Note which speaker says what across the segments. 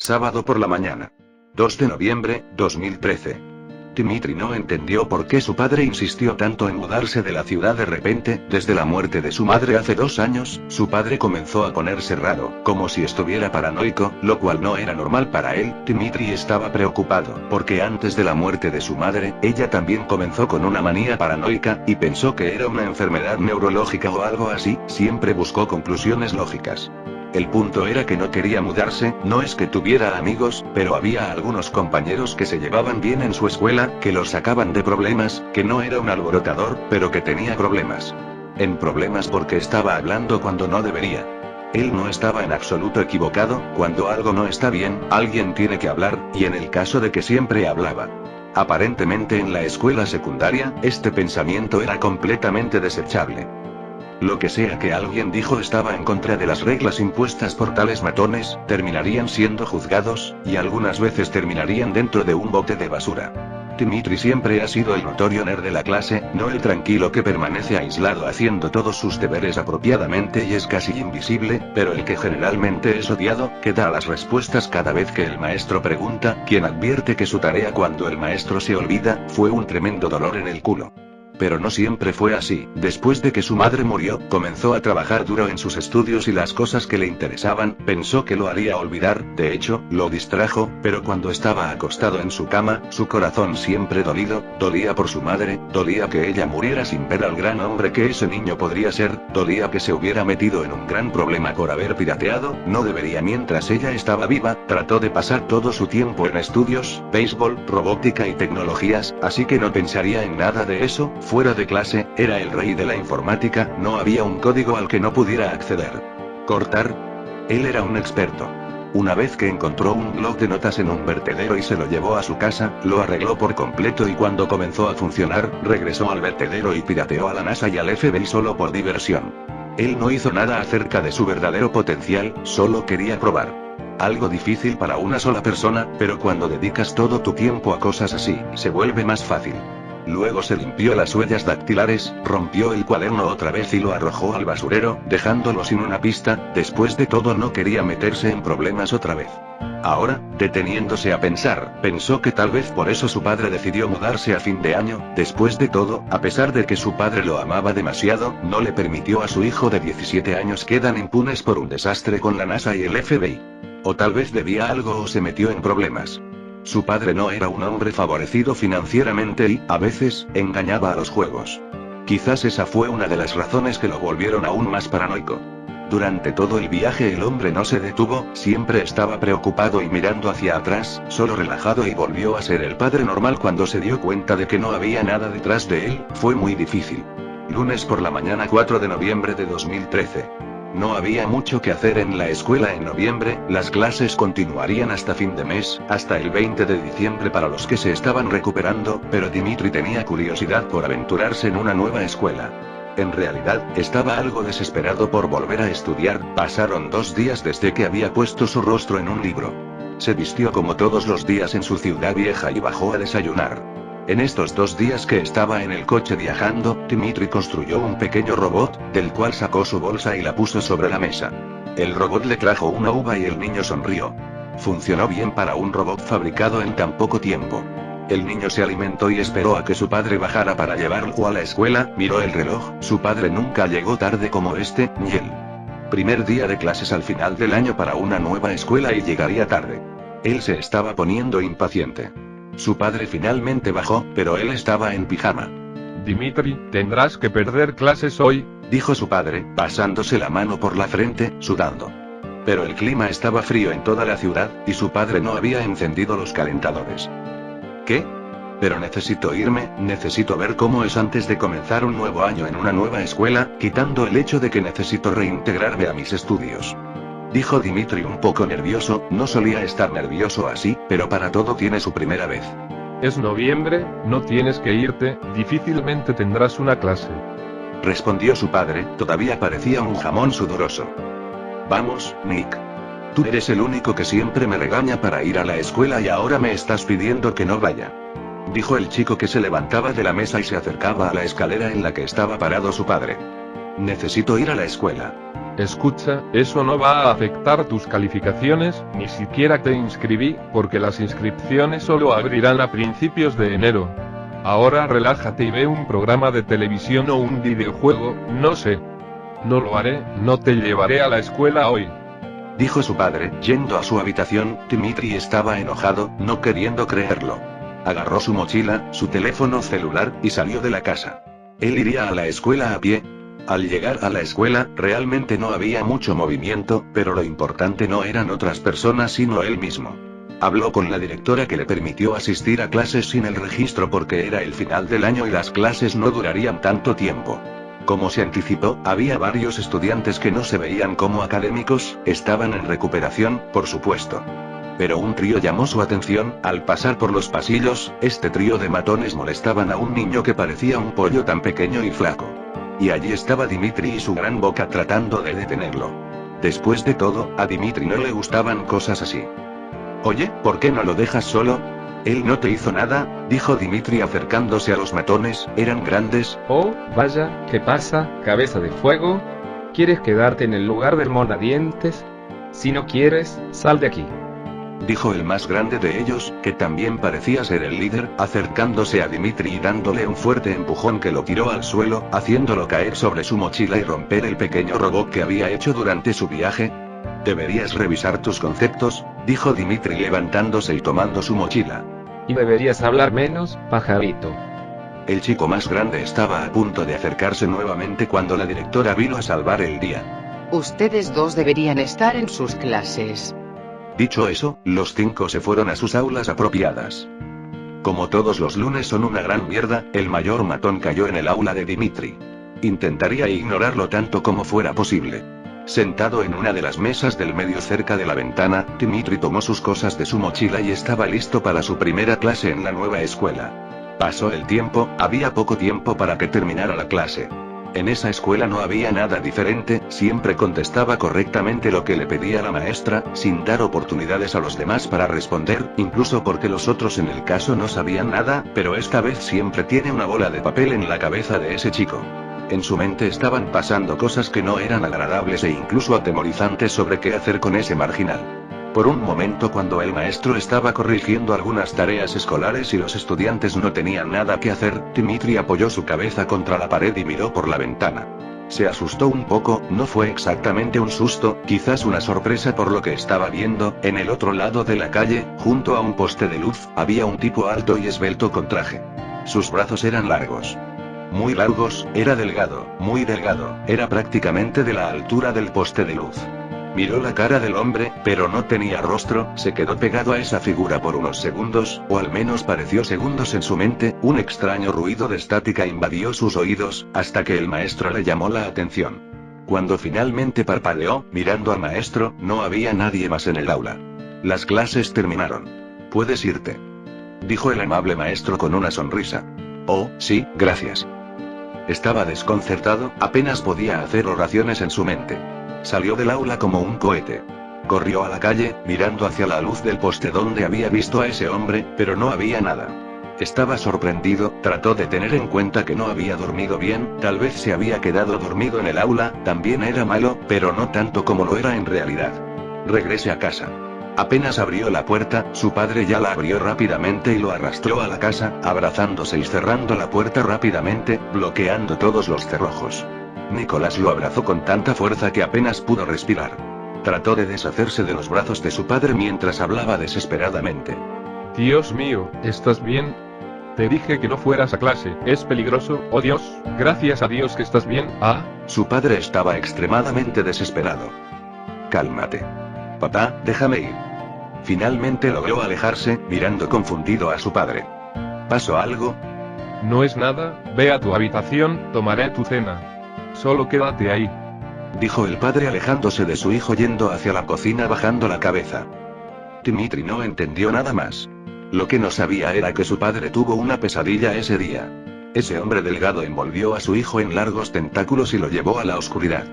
Speaker 1: Sábado por la mañana. 2 de noviembre, 2013. Dimitri no entendió por qué su padre insistió tanto en mudarse de la ciudad de repente. Desde la muerte de su madre hace 2 años, su padre comenzó a ponerse raro, como si estuviera paranoico, lo cual no era normal para él. Dimitri estaba preocupado, porque antes de la muerte de su madre, ella también comenzó con una manía paranoica, y pensó que era una enfermedad neurológica o algo así. Siempre buscó conclusiones lógicas. El punto era que no quería mudarse. No es que tuviera amigos, pero había algunos compañeros que se llevaban bien en su escuela, que lo sacaban de problemas, que no era un alborotador, pero que tenía problemas. En problemas porque estaba hablando cuando no debería. Él no estaba en absoluto equivocado. Cuando algo no está bien, alguien tiene que hablar, y en el caso de que siempre hablaba. Aparentemente en la escuela secundaria, este pensamiento era completamente desechable. Lo que sea que alguien dijo estaba en contra de las reglas impuestas por tales matones, terminarían siendo juzgados, y algunas veces terminarían dentro de un bote de basura. Dimitri siempre ha sido el notorio nerd de la clase, no el tranquilo que permanece aislado haciendo todos sus deberes apropiadamente y es casi invisible, pero el que generalmente es odiado, que da las respuestas cada vez que el maestro pregunta, quien advierte que su tarea cuando el maestro se olvida, fue un tremendo dolor en el culo. Pero no siempre fue así. Después de que su madre murió, comenzó a trabajar duro en sus estudios y las cosas que le interesaban. Pensó que lo haría olvidar, de hecho, lo distrajo, pero cuando estaba acostado en su cama, su corazón siempre dolido, dolía por su madre, dolía que ella muriera sin ver al gran hombre que ese niño podría ser, dolía que se hubiera metido en un gran problema por haber pirateado, no debería mientras ella estaba viva. Trató de pasar todo su tiempo en estudios, béisbol, robótica y tecnologías, así que no pensaría en nada de eso. Fuera de clase, era el rey de la informática, no había un código al que no pudiera acceder. ¿Cortar? Él era un experto. Una vez que encontró un bloc de notas en un vertedero y se lo llevó a su casa, lo arregló por completo y cuando comenzó a funcionar, regresó al vertedero y pirateó a la NASA y al FBI solo por diversión. Él no hizo nada acerca de su verdadero potencial, solo quería probar. Algo difícil para una sola persona, pero cuando dedicas todo tu tiempo a cosas así, se vuelve más fácil. Luego se limpió las huellas dactilares, rompió el cuaderno otra vez y lo arrojó al basurero, dejándolo sin una pista. Después de todo no quería meterse en problemas otra vez. Ahora, deteniéndose a pensar, pensó que tal vez por eso su padre decidió mudarse a fin de año. Después de todo, a pesar de que su padre lo amaba demasiado, no le permitió a su hijo de 17 años quedan impunes por un desastre con la NASA y el FBI. O tal vez debía algo o se metió en problemas. Su padre no era un hombre favorecido financieramente y, a veces, engañaba a los juegos. Quizás esa fue una de las razones que lo volvieron aún más paranoico. Durante todo el viaje el hombre no se detuvo, siempre estaba preocupado y mirando hacia atrás, solo relajado y volvió a ser el padre normal cuando se dio cuenta de que no había nada detrás de él. Fue muy difícil. Lunes por la mañana 4 de noviembre de 2013. No había mucho que hacer en la escuela en noviembre, las clases continuarían hasta fin de mes, hasta el 20 de diciembre para los que se estaban recuperando, pero Dimitri tenía curiosidad por aventurarse en una nueva escuela. En realidad, estaba algo desesperado por volver a estudiar. Pasaron 2 días desde que había puesto su rostro en un libro. Se vistió como todos los días en su ciudad vieja y bajó a desayunar. En estos 2 días que estaba en el coche viajando, Dimitri construyó un pequeño robot, del cual sacó su bolsa y la puso sobre la mesa. El robot le trajo una uva y el niño sonrió. Funcionó bien para un robot fabricado en tan poco tiempo. El niño se alimentó y esperó a que su padre bajara para llevarlo a la escuela. Miró el reloj, su padre nunca llegó tarde como este, ni él. Primer día de clases al final del año para una nueva escuela y llegaría tarde. Él se estaba poniendo impaciente. Su padre finalmente bajó, pero él estaba en pijama.
Speaker 2: Dimitri, tendrás que perder clases hoy,
Speaker 1: dijo su padre, pasándose la mano por la frente, sudando. Pero el clima estaba frío en toda la ciudad, y su padre no había encendido los calentadores. ¿Qué? Pero necesito irme, necesito ver cómo es antes de comenzar un nuevo año en una nueva escuela, quitando el hecho de que necesito reintegrarme a mis estudios. Dijo Dimitri un poco nervioso, no solía estar nervioso así, pero para todo tiene su primera vez.
Speaker 2: Es noviembre, no tienes que irte, difícilmente tendrás una clase.
Speaker 1: Respondió su padre, todavía parecía un jamón sudoroso. Vamos, Nick. Tú eres el único que siempre me regaña para ir a la escuela y ahora me estás pidiendo que no vaya. Dijo el chico que se levantaba de la mesa y se acercaba a la escalera en la que estaba parado su padre. Necesito ir a la escuela.
Speaker 2: Escucha, eso no va a afectar tus calificaciones, ni siquiera te inscribí, porque las inscripciones solo abrirán a principios de enero. Ahora relájate y ve un programa de televisión o un videojuego, no sé. No lo haré, no te llevaré a la escuela hoy.
Speaker 1: Dijo su padre, yendo a su habitación. Dimitri estaba enojado, no queriendo creerlo. Agarró su mochila, su teléfono celular, y salió de la casa. Él iría a la escuela a pie. Al llegar a la escuela, realmente no había mucho movimiento, pero lo importante no eran otras personas sino él mismo. Habló con la directora que le permitió asistir a clases sin el registro porque era el final del año y las clases no durarían tanto tiempo. Como se anticipó, había varios estudiantes que no se veían como académicos, estaban en recuperación, por supuesto. Pero un trío llamó su atención. Al pasar por los pasillos, este trío de matones molestaban a un niño que parecía un pollo tan pequeño y flaco. Y allí estaba Dimitri y su gran boca tratando de detenerlo. Después de todo, a Dimitri no le gustaban cosas así. Oye, ¿por qué no lo dejas solo? Él no te hizo nada, dijo Dimitri acercándose a los matones. Eran grandes.
Speaker 3: Oh, vaya, ¿qué pasa, cabeza de fuego? ¿Quieres quedarte en el lugar del monadientes? Si no quieres, sal de aquí.
Speaker 1: Dijo el más grande de ellos, que también parecía ser el líder, acercándose a Dimitri y dándole un fuerte empujón que lo tiró al suelo, haciéndolo caer sobre su mochila y romper el pequeño robot que había hecho durante su viaje. Deberías revisar tus conceptos, dijo Dimitri levantándose y tomando su mochila.
Speaker 3: Y deberías hablar menos, pajarito.
Speaker 1: El chico más grande estaba a punto de acercarse nuevamente cuando la directora vino a salvar el día.
Speaker 4: Ustedes dos deberían estar en sus clases.
Speaker 1: Dicho eso, los 5 se fueron a sus aulas apropiadas. Como todos los lunes son una gran mierda, el mayor matón cayó en el aula de Dimitri. Intentaría ignorarlo tanto como fuera posible. Sentado en una de las mesas del medio cerca de la ventana, Dimitri tomó sus cosas de su mochila y estaba listo para su primera clase en la nueva escuela. Pasó el tiempo, había poco tiempo para que terminara la clase. En esa escuela no había nada diferente, siempre contestaba correctamente lo que le pedía la maestra, sin dar oportunidades a los demás para responder, incluso porque los otros en el caso no sabían nada, pero esta vez siempre tiene una bola de papel en la cabeza de ese chico. En su mente estaban pasando cosas que no eran agradables e incluso atemorizantes sobre qué hacer con ese marginal. Por un momento, cuando el maestro estaba corrigiendo algunas tareas escolares y los estudiantes no tenían nada que hacer, Dimitri apoyó su cabeza contra la pared y miró por la ventana. Se asustó un poco, no fue exactamente un susto, quizás una sorpresa por lo que estaba viendo. En el otro lado de la calle, junto a un poste de luz, había un tipo alto y esbelto con traje. Sus brazos eran largos. Muy largos, era delgado, muy delgado, era prácticamente de la altura del poste de luz. Miró la cara del hombre, pero no tenía rostro, se quedó pegado a esa figura por unos segundos, o al menos pareció segundos en su mente. Un extraño ruido de estática invadió sus oídos, hasta que el maestro le llamó la atención. Cuando finalmente parpadeó, mirando al maestro, no había nadie más en el aula. Las clases terminaron. Puedes irte, dijo el amable maestro con una sonrisa. Oh, sí, gracias. Estaba desconcertado, apenas podía hacer oraciones en su mente. Salió del aula como un cohete. Corrió a la calle, mirando hacia la luz del poste donde había visto a ese hombre, pero no había nada. Estaba sorprendido, trató de tener en cuenta que no había dormido bien, tal vez se había quedado dormido en el aula, también era malo, pero no tanto como lo era en realidad. Regrese a casa. Apenas abrió la puerta, su padre ya la abrió rápidamente y lo arrastró a la casa, abrazándose y cerrando la puerta rápidamente, bloqueando todos los cerrojos. Nicolás lo abrazó con tanta fuerza que apenas pudo respirar. Trató de deshacerse de los brazos de su padre mientras hablaba desesperadamente.
Speaker 2: Dios mío, ¿estás bien? Te dije que no fueras a clase, es peligroso. Oh Dios, gracias a Dios que estás bien. Ah.
Speaker 1: Su padre estaba extremadamente desesperado. Cálmate. Papá, déjame ir. Finalmente logró alejarse, mirando confundido a su padre. ¿Pasó algo?
Speaker 2: No es nada, ve a tu habitación, tomaré tu cena. Solo quédate ahí,
Speaker 1: dijo el padre alejándose de su hijo yendo hacia la cocina bajando la cabeza. Dimitri no entendió nada más. Lo que no sabía era que su padre tuvo una pesadilla ese día. Ese hombre delgado envolvió a su hijo en largos tentáculos y lo llevó a la oscuridad.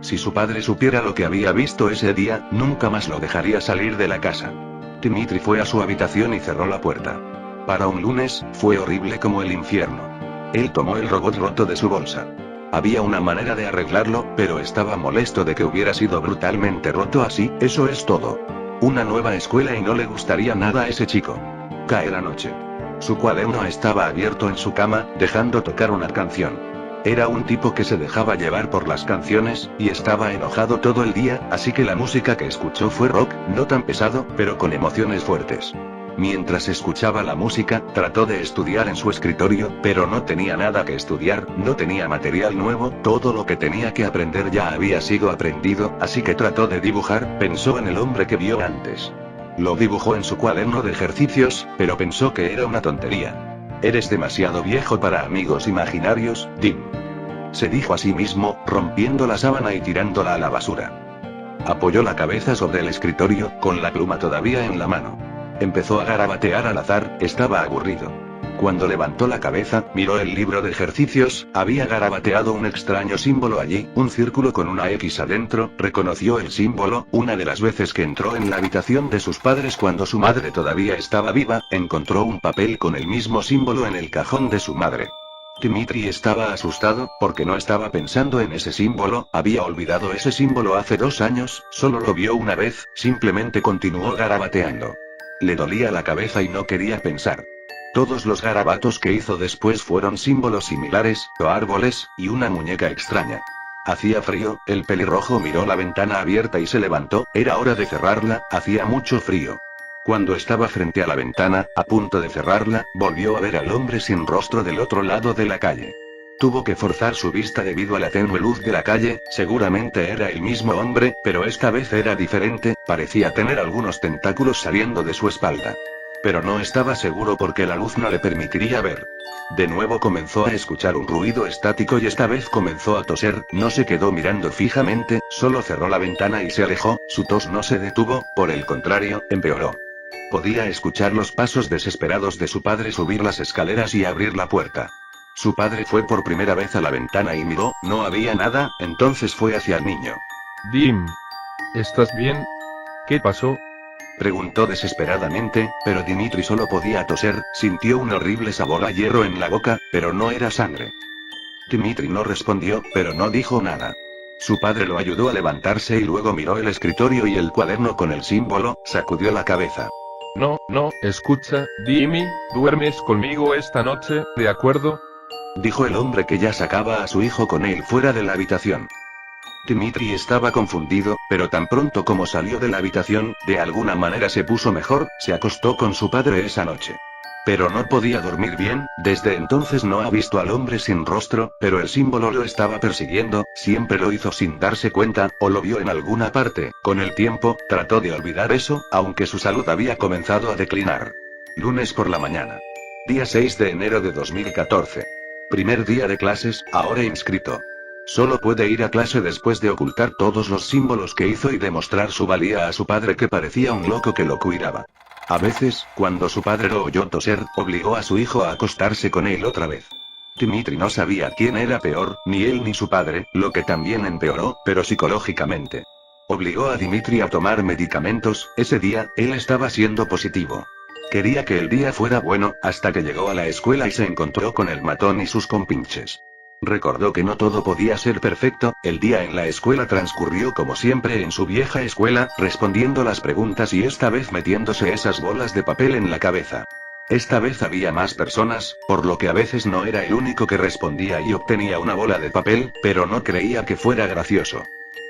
Speaker 1: Si su padre supiera lo que había visto ese día, nunca más lo dejaría salir de la casa. Dimitri fue a su habitación y cerró la puerta. Para un lunes, fue horrible como el infierno. Él tomó el robot roto de su bolsa. Había una manera de arreglarlo, pero estaba molesto de que hubiera sido brutalmente roto así, eso es todo. Una nueva escuela y no le gustaría nada a ese chico. Cae la noche. Su cuaderno estaba abierto en su cama, dejando tocar una canción. Era un tipo que se dejaba llevar por las canciones, y estaba enojado todo el día, así que la música que escuchó fue rock, no tan pesado, pero con emociones fuertes. Mientras escuchaba la música, trató de estudiar en su escritorio, pero no tenía nada que estudiar, no tenía material nuevo, todo lo que tenía que aprender ya había sido aprendido, así que trató de dibujar, pensó en el hombre que vio antes. Lo dibujó en su cuaderno de ejercicios, pero pensó que era una tontería. Eres demasiado viejo para amigos imaginarios, Tim. Se dijo a sí mismo, rompiendo la sábana y tirándola a la basura. Apoyó la cabeza sobre el escritorio, con la pluma todavía en la mano. Empezó a garabatear al azar, estaba aburrido. Cuando levantó la cabeza, miró el libro de ejercicios, había garabateado un extraño símbolo allí, un círculo con una X adentro, reconoció el símbolo, una de las veces que entró en la habitación de sus padres cuando su madre todavía estaba viva, encontró un papel con el mismo símbolo en el cajón de su madre. Dimitri estaba asustado, porque no estaba pensando en ese símbolo, había olvidado ese símbolo hace 2 años, solo lo vio una vez, simplemente continuó garabateando. Le dolía la cabeza y no quería pensar. Todos los garabatos que hizo después fueron símbolos similares, o árboles, y una muñeca extraña. Hacía frío, el pelirrojo miró la ventana abierta y se levantó, era hora de cerrarla, hacía mucho frío. Cuando estaba frente a la ventana, a punto de cerrarla, volvió a ver al hombre sin rostro del otro lado de la calle. Tuvo que forzar su vista debido a la tenue luz de la calle, seguramente era el mismo hombre, pero esta vez era diferente, parecía tener algunos tentáculos saliendo de su espalda. Pero no estaba seguro porque la luz no le permitiría ver. De nuevo comenzó a escuchar un ruido estático y esta vez comenzó a toser, no se quedó mirando fijamente, solo cerró la ventana y se alejó, su tos no se detuvo, por el contrario, empeoró. Podía escuchar los pasos desesperados de su padre subir las escaleras y abrir la puerta. Su padre fue por primera vez a la ventana y miró, no había nada, entonces fue hacia el niño.
Speaker 2: Dim. ¿Estás bien? ¿Qué pasó?
Speaker 1: Preguntó desesperadamente, pero Dimitri solo podía toser, sintió un horrible sabor a hierro en la boca, pero no era sangre. Dimitri no respondió, pero no dijo nada. Su padre lo ayudó a levantarse y luego miró el escritorio y el cuaderno con el símbolo, sacudió la cabeza.
Speaker 2: No, escucha, Dimi, duermes conmigo esta noche, ¿de acuerdo?
Speaker 1: Dijo el hombre que ya sacaba a su hijo con él fuera de la habitación. Dimitri estaba confundido, pero tan pronto como salió de la habitación, de alguna manera se puso mejor, se acostó con su padre esa noche. Pero no podía dormir bien, desde entonces no ha visto al hombre sin rostro, pero el símbolo lo estaba persiguiendo, siempre lo hizo sin darse cuenta, o lo vio en alguna parte, con el tiempo, trató de olvidar eso, aunque su salud había comenzado a declinar. Lunes por la mañana. Día 6 de enero de 2014. Primer día de clases, ahora inscrito. Solo puede ir a clase después de ocultar todos los símbolos que hizo y demostrar su valía a su padre que parecía un loco que lo cuidaba. A veces, cuando su padre lo oyó toser, obligó a su hijo a acostarse con él otra vez. Dimitri no sabía quién era peor, ni él ni su padre, lo que también empeoró, pero psicológicamente. Obligó a Dimitri a tomar medicamentos, ese día, él estaba siendo positivo. Quería que el día fuera bueno, hasta que llegó a la escuela y se encontró con el matón y sus compinches. Recordó que no todo podía ser perfecto, el día en la escuela transcurrió como siempre en su vieja escuela, respondiendo las preguntas y esta vez metiéndose esas bolas de papel en la cabeza. Esta vez había más personas, por lo que a veces no era el único que respondía y obtenía una bola de papel, pero no creía que fuera gracioso.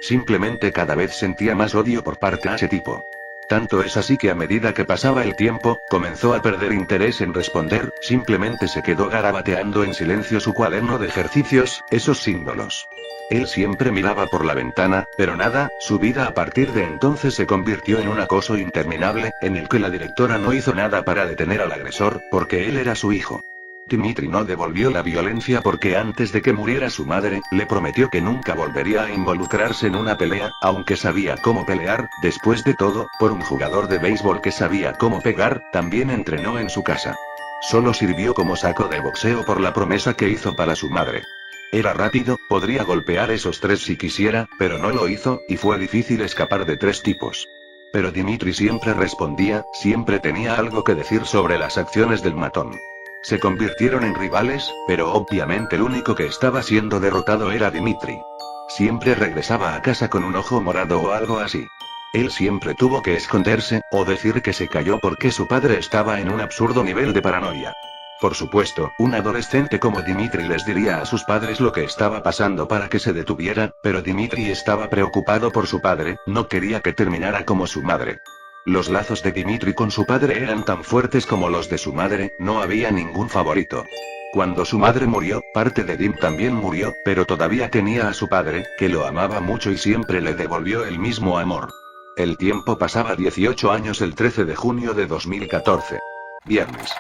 Speaker 1: Simplemente cada vez sentía más odio por parte de ese tipo. Tanto es así que a medida que pasaba el tiempo, comenzó a perder interés en responder, simplemente se quedó garabateando en silencio su cuaderno de ejercicios, esos símbolos. Él siempre miraba por la ventana, pero nada, su vida a partir de entonces se convirtió en un acoso interminable, en el que la directora no hizo nada para detener al agresor, porque él era su hijo. Dimitri no devolvió la violencia porque antes de que muriera su madre, le prometió que nunca volvería a involucrarse en una pelea, aunque sabía cómo pelear, después de todo, por un jugador de béisbol que sabía cómo pegar, también entrenó en su casa. Solo sirvió como saco de boxeo por la promesa que hizo para su madre. Era rápido, podría golpear esos 3 si quisiera, pero no lo hizo, y fue difícil escapar de 3 tipos. Pero Dimitri siempre respondía, siempre tenía algo que decir sobre las acciones del matón. Se convirtieron en rivales, pero obviamente el único que estaba siendo derrotado era Dimitri. Siempre regresaba a casa con un ojo morado o algo así. Él siempre tuvo que esconderse, o decir que se cayó porque su padre estaba en un absurdo nivel de paranoia. Por supuesto, un adolescente como Dimitri les diría a sus padres lo que estaba pasando para que se detuviera, pero Dimitri estaba preocupado por su padre, no quería que terminara como su madre. Los lazos de Dimitri con su padre eran tan fuertes como los de su madre, no había ningún favorito. Cuando su madre murió, parte de Dim también murió, pero todavía tenía a su padre, que lo amaba mucho y siempre le devolvió el mismo amor. El tiempo pasaba. 18 años. El 13 de junio de 2014. Viernes.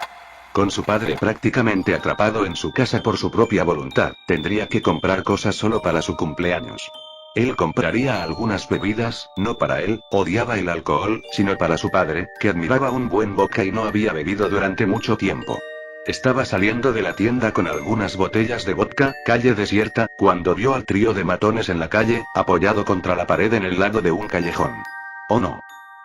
Speaker 1: Con su padre prácticamente atrapado en su casa por su propia voluntad, tendría que comprar cosas solo para su cumpleaños. Él compraría algunas bebidas, no para él, odiaba el alcohol, sino para su padre, que admiraba un buen vodka y no había bebido durante mucho tiempo. Estaba saliendo de la tienda con algunas botellas de vodka, calle desierta, cuando vio al trío de matones en la calle, apoyado contra la pared en el lado de un callejón. Oh no.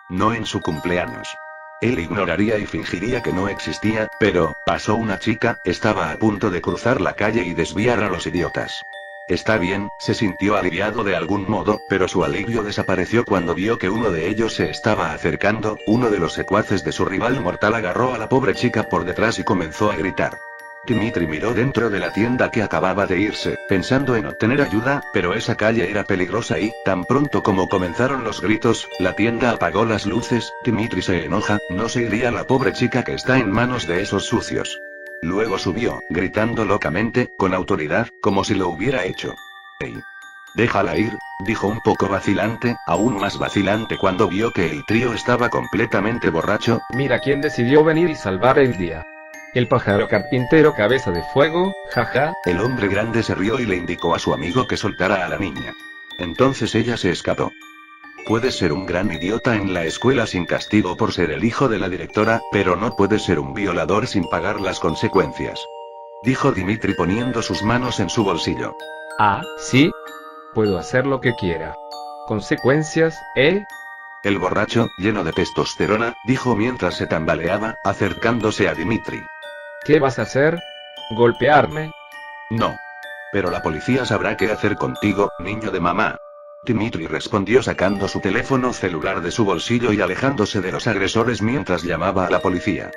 Speaker 1: No en su cumpleaños. Él ignoraría y fingiría que no existía, pero, pasó una chica, estaba a punto de cruzar la calle y desviar a los idiotas. Está bien, se sintió aliviado de algún modo, pero su alivio desapareció cuando vio que uno de ellos se estaba acercando. Uno de los secuaces de su rival mortal agarró a la pobre chica por detrás y comenzó a gritar. Dimitri miró dentro de la tienda que acababa de irse, pensando en obtener ayuda, pero esa calle era peligrosa y, tan pronto como comenzaron los gritos, la tienda apagó las luces. Dimitri se enoja, no se iría la pobre chica que está en manos de esos sucios. Luego subió, gritando locamente, con autoridad, como si lo hubiera hecho. «Ey. Déjala ir», dijo un poco vacilante, aún más vacilante cuando vio que el trío estaba completamente borracho.
Speaker 3: Mira quién decidió venir y salvar el día. El pájaro carpintero cabeza de fuego, jaja.
Speaker 1: El hombre grande se rió y le indicó a su amigo que soltara a la niña. Entonces ella se escapó. Puedes ser un gran idiota en la escuela sin castigo por ser el hijo de la directora, pero no puedes ser un violador sin pagar las consecuencias. Dijo Dimitri poniendo sus manos en su bolsillo.
Speaker 3: Ah, sí. Puedo hacer lo que quiera. ¿Consecuencias, eh?
Speaker 1: El borracho, lleno de testosterona, dijo mientras se tambaleaba, acercándose a Dimitri.
Speaker 3: ¿Qué vas a hacer? ¿Golpearme?
Speaker 1: No. Pero la policía sabrá qué hacer contigo, niño de mamá. Dimitri respondió sacando su teléfono celular de su bolsillo y alejándose de los agresores mientras llamaba a la policía.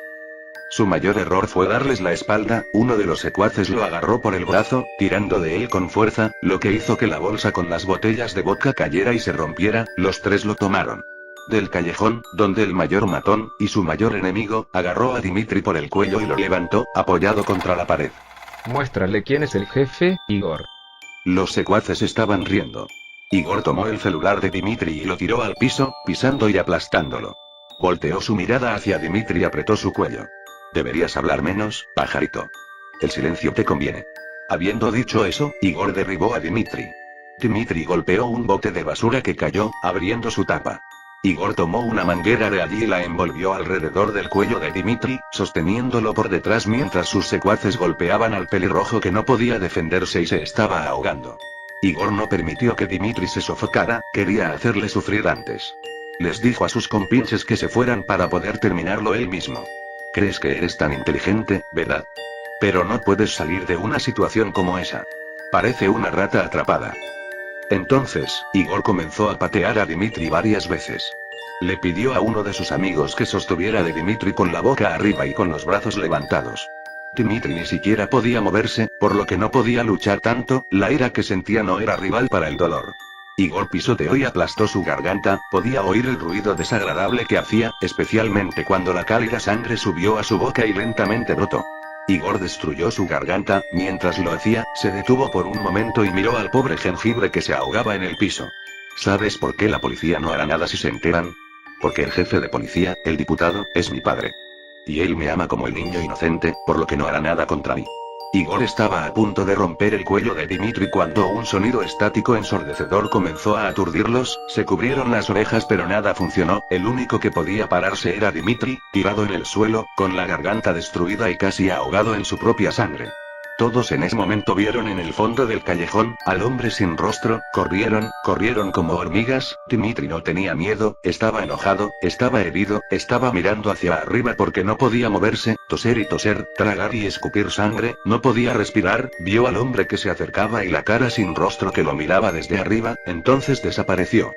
Speaker 1: Su mayor error fue darles la espalda. Uno de los secuaces lo agarró por el brazo, tirando de él con fuerza, lo que hizo que la bolsa con las botellas de vodka cayera y se rompiera. Los tres lo tomaron del callejón, donde el mayor matón, y su mayor enemigo, agarró a Dimitri por el cuello y lo levantó, apoyado contra la pared.
Speaker 3: Muéstrale quién es el jefe, Igor.
Speaker 1: Los secuaces estaban riendo. Igor tomó el celular de Dimitri y lo tiró al piso, pisando y aplastándolo. Volteó su mirada hacia Dimitri y apretó su cuello. Deberías hablar menos, pajarito. El silencio te conviene. Habiendo dicho eso, Igor derribó a Dimitri. Dimitri golpeó un bote de basura que cayó, abriendo su tapa. Igor tomó una manguera de allí y la envolvió alrededor del cuello de Dimitri, sosteniéndolo por detrás mientras sus secuaces golpeaban al pelirrojo que no podía defenderse y se estaba ahogando. Igor no permitió que Dimitri se sofocara, quería hacerle sufrir antes. Les dijo a sus compinches que se fueran para poder terminarlo él mismo. Crees que eres tan inteligente, ¿verdad? Pero no puedes salir de una situación como esa. Parece una rata atrapada. Entonces, Igor comenzó a patear a Dimitri varias veces. Le pidió a uno de sus amigos que sostuviera de Dimitri con la boca arriba y con los brazos levantados. Dimitri ni siquiera podía moverse, por lo que no podía luchar tanto. La ira que sentía no era rival para el dolor. Igor pisoteó y aplastó su garganta, podía oír el ruido desagradable que hacía, especialmente cuando la cálida sangre subió a su boca y lentamente brotó. Igor destruyó su garganta. Mientras lo hacía, se detuvo por un momento y miró al pobre jengibre que se ahogaba en el piso. ¿Sabes por qué la policía no hará nada si se enteran? Porque el jefe de policía, el diputado, es mi padre. Y él me ama como el niño inocente, por lo que no hará nada contra mí. Igor estaba a punto de romper el cuello de Dimitri cuando un sonido estático ensordecedor comenzó a aturdirlos. Se cubrieron las orejas pero nada funcionó. El único que podía pararse era Dimitri, tirado en el suelo, con la garganta destruida y casi ahogado en su propia sangre. Todos en ese momento vieron en el fondo del callejón al hombre sin rostro, corrieron como hormigas. Dimitri no tenía miedo, estaba enojado, estaba herido, estaba mirando hacia arriba porque no podía moverse, toser y toser, tragar y escupir sangre, no podía respirar, vio al hombre que se acercaba y la cara sin rostro que lo miraba desde arriba, entonces desapareció.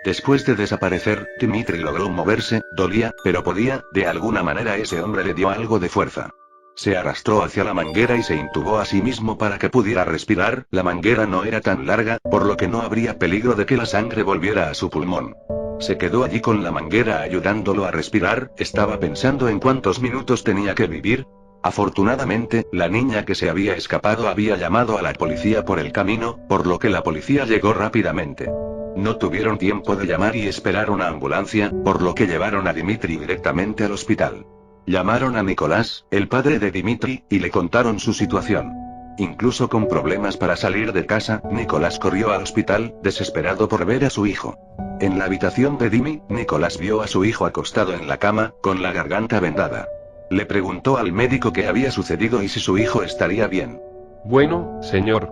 Speaker 1: Después de desaparecer, Dimitri logró moverse, dolía, pero podía, de alguna manera ese hombre le dio algo de fuerza. Se arrastró hacia la manguera y se intubó a sí mismo para que pudiera respirar. La manguera no era tan larga, por lo que no habría peligro de que la sangre volviera a su pulmón. Se quedó allí con la manguera ayudándolo a respirar, estaba pensando en cuántos minutos tenía que vivir. Afortunadamente, la niña que se había escapado había llamado a la policía por el camino, por lo que la policía llegó rápidamente. No tuvieron tiempo de llamar y esperar una ambulancia, por lo que llevaron a Dimitri directamente al hospital. Llamaron a Nicolás, el padre de Dimitri, y le contaron su situación. Incluso con problemas para salir de casa, Nicolás corrió al hospital, desesperado por ver a su hijo. En la habitación de Dimi, Nicolás vio a su hijo acostado en la cama, con la garganta vendada. Le preguntó al médico qué había sucedido y si su hijo estaría bien.
Speaker 2: Bueno, señor.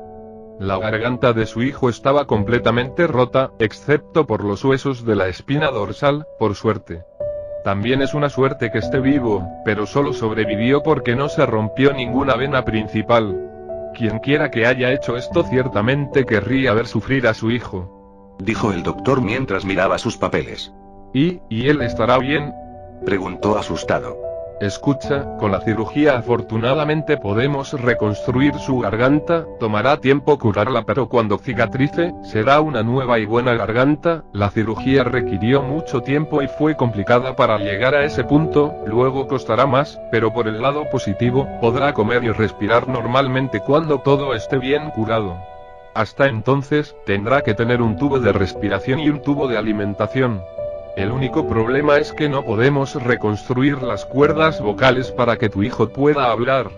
Speaker 2: La garganta de su hijo estaba completamente rota, excepto por los huesos de la espina dorsal, por suerte. También es una suerte que esté vivo, pero solo sobrevivió porque no se rompió ninguna vena principal. Quien quiera que haya hecho esto ciertamente querría ver sufrir a su hijo,
Speaker 1: dijo el doctor mientras miraba sus papeles.
Speaker 2: ¿Y él estará bien?,
Speaker 1: preguntó asustado.
Speaker 2: Escucha, con la cirugía afortunadamente podemos reconstruir su garganta, tomará tiempo curarla pero cuando cicatrice, será una nueva y buena garganta. La cirugía requirió mucho tiempo y fue complicada para llegar a ese punto, luego costará más, pero por el lado positivo, podrá comer y respirar normalmente cuando todo esté bien curado. Hasta entonces, tendrá que tener un tubo de respiración y un tubo de alimentación. El único problema es que no podemos reconstruir las cuerdas vocales para que tu hijo pueda hablar,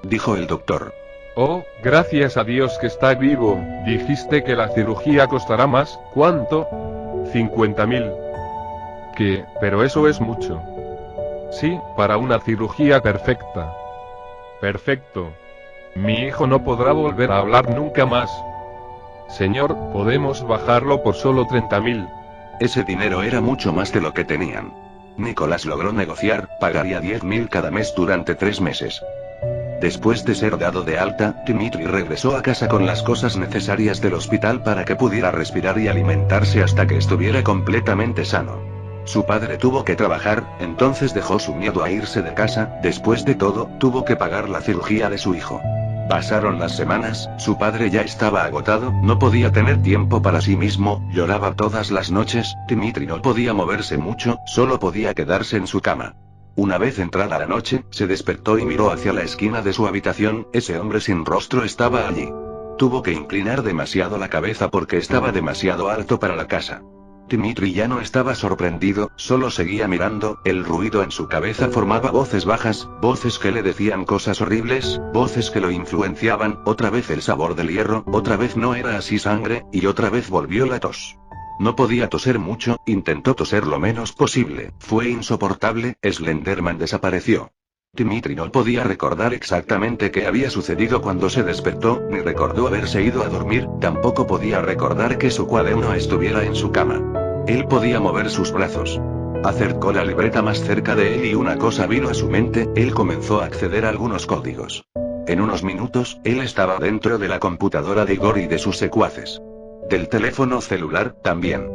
Speaker 1: dijo el doctor.
Speaker 2: Oh, gracias a Dios que está vivo. Dijiste que la cirugía costará más, ¿cuánto? 50.000. ¿Qué? Pero eso es mucho. Sí, para una cirugía perfecta. Perfecto. Mi hijo no podrá volver a hablar nunca más. Señor, podemos bajarlo por solo 30.000.
Speaker 1: Ese dinero era mucho más de lo que tenían. Nicolás logró negociar, pagaría 10.000 cada mes durante 3 meses. Después de ser dado de alta, Dimitri regresó a casa con las cosas necesarias del hospital para que pudiera respirar y alimentarse hasta que estuviera completamente sano. Su padre tuvo que trabajar, entonces dejó su miedo a irse de casa. Después de todo, tuvo que pagar la cirugía de su hijo. Pasaron las semanas, su padre ya estaba agotado, no podía tener tiempo para sí mismo, lloraba todas las noches. Dimitri no podía moverse mucho, solo podía quedarse en su cama. Una vez entrada la noche, se despertó y miró hacia la esquina de su habitación. Ese hombre sin rostro estaba allí. Tuvo que inclinar demasiado la cabeza porque estaba demasiado alto para la casa. Dimitri ya no estaba sorprendido, solo seguía mirando. El ruido en su cabeza formaba voces bajas, voces que le decían cosas horribles, voces que lo influenciaban. Otra vez el sabor del hierro, otra vez no era así sangre, y otra vez volvió la tos. No podía toser mucho, intentó toser lo menos posible, fue insoportable. Slenderman desapareció. Dimitri no podía recordar exactamente qué había sucedido cuando se despertó, ni recordó haberse ido a dormir, tampoco podía recordar que su cuaderno estuviera en su cama. Él podía mover sus brazos. Acercó la libreta más cerca de él y una cosa vino a su mente. Él comenzó a acceder a algunos códigos. En unos minutos, él estaba dentro de la computadora de Igor y de sus secuaces. Del teléfono celular, también.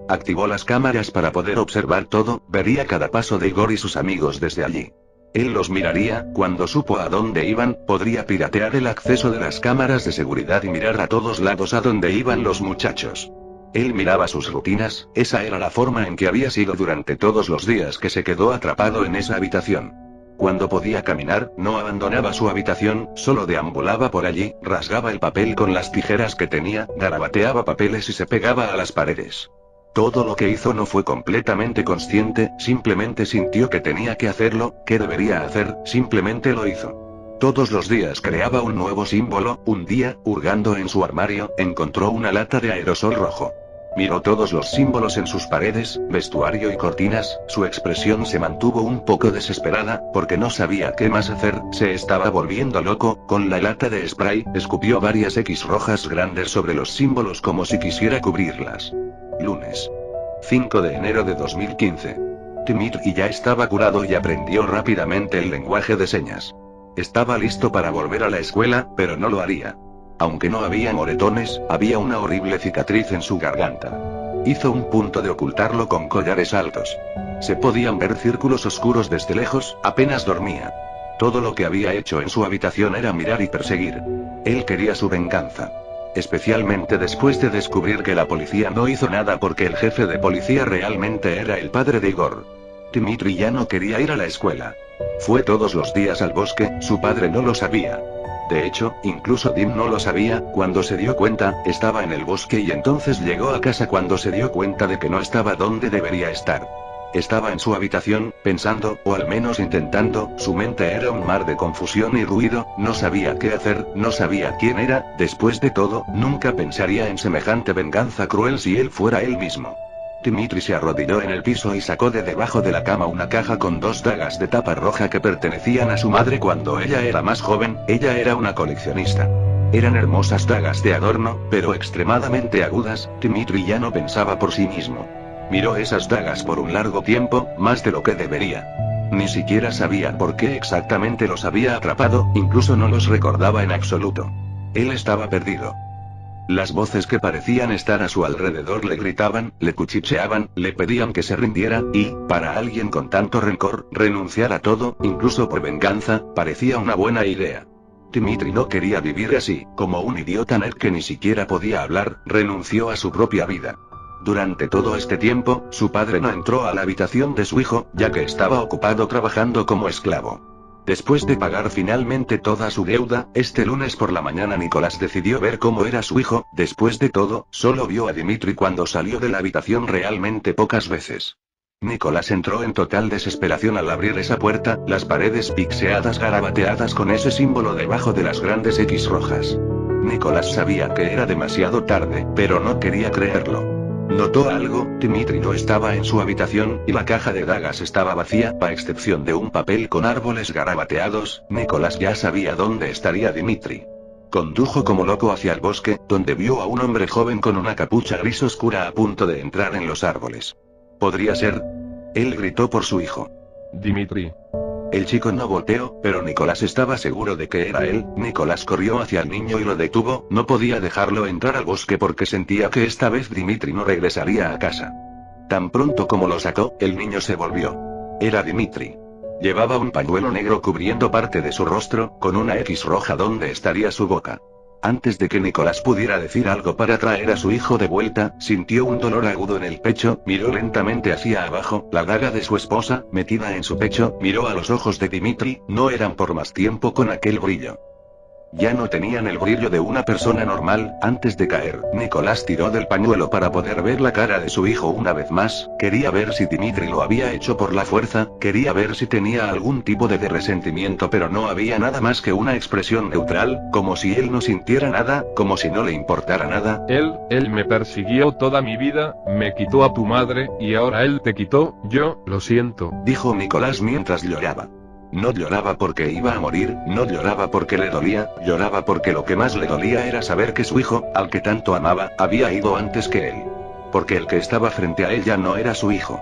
Speaker 1: Activó las cámaras para poder observar todo, vería cada paso de Igor y sus amigos desde allí. Él los miraría. Cuando supo a dónde iban, podría piratear el acceso de las cámaras de seguridad y mirar a todos lados a dónde iban los muchachos. Él miraba sus rutinas, esa era la forma en que había sido durante todos los días que se quedó atrapado en esa habitación. Cuando podía caminar, no abandonaba su habitación, solo deambulaba por allí, rasgaba el papel con las tijeras que tenía, garabateaba papeles y se pegaba a las paredes. Todo lo que hizo no fue completamente consciente, simplemente sintió que tenía que hacerlo, que debería hacer, simplemente lo hizo. Todos los días creaba un nuevo símbolo. Un día, hurgando en su armario, encontró una lata de aerosol rojo. Miró todos los símbolos en sus paredes, vestuario y cortinas, su expresión se mantuvo un poco desesperada, porque no sabía qué más hacer, se estaba volviendo loco, con la lata de spray, escupió varias X rojas grandes sobre los símbolos como si quisiera cubrirlas. Lunes. 5 de enero de 2015. Dimitri ya estaba curado y aprendió rápidamente el lenguaje de señas. Estaba listo para volver a la escuela, pero no lo haría. Aunque no había moretones, había una horrible cicatriz en su garganta. Hizo un punto de ocultarlo con collares altos. Se podían ver círculos oscuros desde lejos, apenas dormía. Todo lo que había hecho en su habitación era mirar y perseguir. Él quería su venganza. Especialmente después de descubrir que la policía no hizo nada porque el jefe de policía realmente era el padre de Igor. Dimitri ya no quería ir a la escuela. Fue todos los días al bosque, su padre no lo sabía. De hecho, incluso Dim no lo sabía, cuando se dio cuenta, estaba en el bosque y entonces llegó a casa cuando se dio cuenta de que no estaba donde debería estar. Estaba en su habitación, pensando, o al menos intentando, su mente era un mar de confusión y ruido, no sabía qué hacer, no sabía quién era, después de todo, nunca pensaría en semejante venganza cruel si él fuera él mismo. Dimitri se arrodilló en el piso y sacó de debajo de la cama una caja con 2 dagas de tapa roja que pertenecían a su madre cuando ella era más joven, ella era una coleccionista. Eran hermosas dagas de adorno, pero extremadamente agudas. Dimitri ya no pensaba por sí mismo. Miró esas dagas por un largo tiempo, más de lo que debería. Ni siquiera sabía por qué exactamente los había atrapado, incluso no los recordaba en absoluto. Él estaba perdido. Las voces que parecían estar a su alrededor le gritaban, le cuchicheaban, le pedían que se rindiera, y, para alguien con tanto rencor, renunciar a todo, incluso por venganza, parecía una buena idea. Dimitri no quería vivir así, como un idiota nerd que ni siquiera podía hablar, renunció a su propia vida. Durante todo este tiempo, su padre no entró a la habitación de su hijo, ya que estaba ocupado trabajando como esclavo. Después de pagar finalmente toda su deuda, este lunes por la mañana Nicolás decidió ver cómo era su hijo. Después de todo, solo vio a Dimitri cuando salió de la habitación realmente pocas veces. Nicolás entró en total desesperación al abrir esa puerta, las paredes pixeadas garabateadas con ese símbolo debajo de las grandes X rojas. Nicolás sabía que era demasiado tarde, pero no quería creerlo. Notó algo, Dimitri no estaba en su habitación, y la caja de dagas estaba vacía, a excepción de un papel con árboles garabateados. Nicolás ya sabía dónde estaría Dimitri. Condujo como loco hacia el bosque, donde vio a un hombre joven con una capucha gris oscura a punto de entrar en los árboles. ¿Podría ser? Él gritó por su hijo.
Speaker 2: Dimitri.
Speaker 1: El chico no volteó, pero Nicolás estaba seguro de que era él. Nicolás corrió hacia el niño y lo detuvo, no podía dejarlo entrar al bosque porque sentía que esta vez Dimitri no regresaría a casa. Tan pronto como lo sacó, el niño se volvió. Era Dimitri. Llevaba un pañuelo negro cubriendo parte de su rostro, con una X roja donde estaría su boca. Antes de que Nicolás pudiera decir algo para traer a su hijo de vuelta, sintió un dolor agudo en el pecho, miró lentamente hacia abajo, la daga de su esposa, metida en su pecho, miró a los ojos de Dimitri, no eran por más tiempo con aquel brillo. Ya no tenían el brillo de una persona normal. Antes de caer, Nicolás tiró del pañuelo para poder ver la cara de su hijo una vez más. Quería ver si Dimitri lo había hecho por la fuerza, quería ver si tenía algún tipo de resentimiento, pero no había nada más que una expresión neutral, como si él no sintiera nada, como si no le importara nada.
Speaker 2: Él me persiguió toda mi vida, me quitó a tu madre, y ahora él te quitó. Yo, lo siento,
Speaker 1: dijo Nicolás mientras lloraba. No lloraba porque iba a morir, no lloraba porque le dolía, lloraba porque lo que más le dolía era saber que su hijo, al que tanto amaba, había ido antes que él. Porque el que estaba frente a él ya no era su hijo.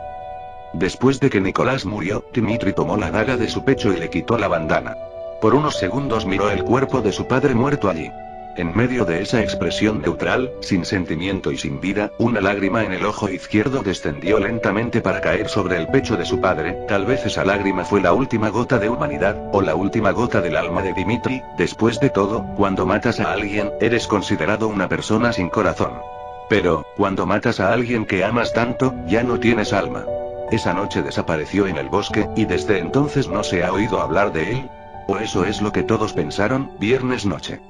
Speaker 1: Después de que Nicolás murió, Dimitri tomó la daga de su pecho y le quitó la bandana. Por unos segundos miró el cuerpo de su padre muerto allí. En medio de esa expresión neutral, sin sentimiento y sin vida, una lágrima en el ojo izquierdo descendió lentamente para caer sobre el pecho de su padre. Tal vez esa lágrima fue la última gota de humanidad, o la última gota del alma de Dimitri. Después de todo, cuando matas a alguien, eres considerado una persona sin corazón. Pero, cuando matas a alguien que amas tanto, ya no tienes alma. Esa noche desapareció en el bosque, y desde entonces no se ha oído hablar de él. O eso es lo que todos pensaron. Viernes noche.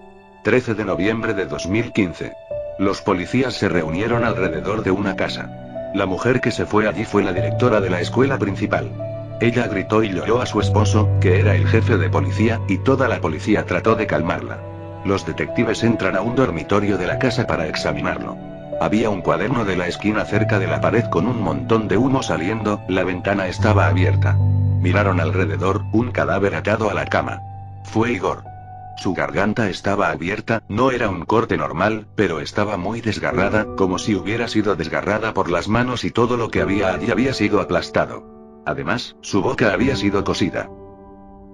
Speaker 1: 13 de noviembre de 2015. Los policías se reunieron alrededor de una casa. La mujer que se fue allí fue la directora de la escuela principal. Ella gritó y lloró a su esposo, que era el jefe de policía, y toda la policía trató de calmarla. Los detectives entran a un dormitorio de la casa para examinarlo. Había un cuaderno de la esquina cerca de la pared con un montón de humo saliendo, la ventana estaba abierta. Miraron alrededor, un cadáver atado a la cama. Fue Igor. Su garganta estaba abierta, no era un corte normal, pero estaba muy desgarrada, como si hubiera sido desgarrada por las manos y todo lo que había allí había sido aplastado. Además, su boca había sido cosida.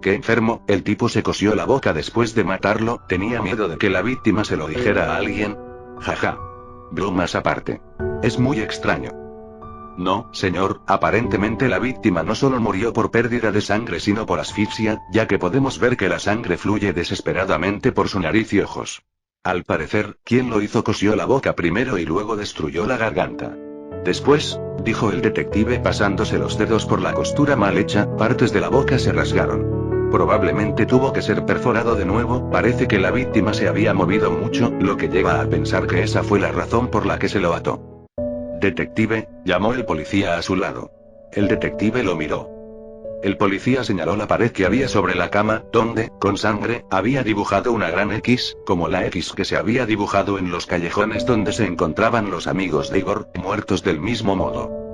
Speaker 1: ¡Qué enfermo! El tipo se cosió la boca después de matarlo, tenía miedo de que la víctima se lo dijera a alguien. Jaja. Bromas aparte. Es muy extraño. No, señor, aparentemente la víctima no solo murió por pérdida de sangre sino por asfixia, ya que podemos ver que la sangre fluye desesperadamente por su nariz y ojos. Al parecer, quien lo hizo cosió la boca primero y luego destruyó la garganta. Después, dijo el detective pasándose los dedos por la costura mal hecha, partes de la boca se rasgaron. Probablemente tuvo que ser perforado de nuevo, parece que la víctima se había movido mucho, lo que lleva a pensar que esa fue la razón por la que se lo ató. Detective, llamó el policía a su lado. El detective lo miró. El policía señaló la pared que había sobre la cama, donde, con sangre, había dibujado una gran X, como la X que se había dibujado en los callejones donde se encontraban los amigos de Igor, muertos del mismo modo.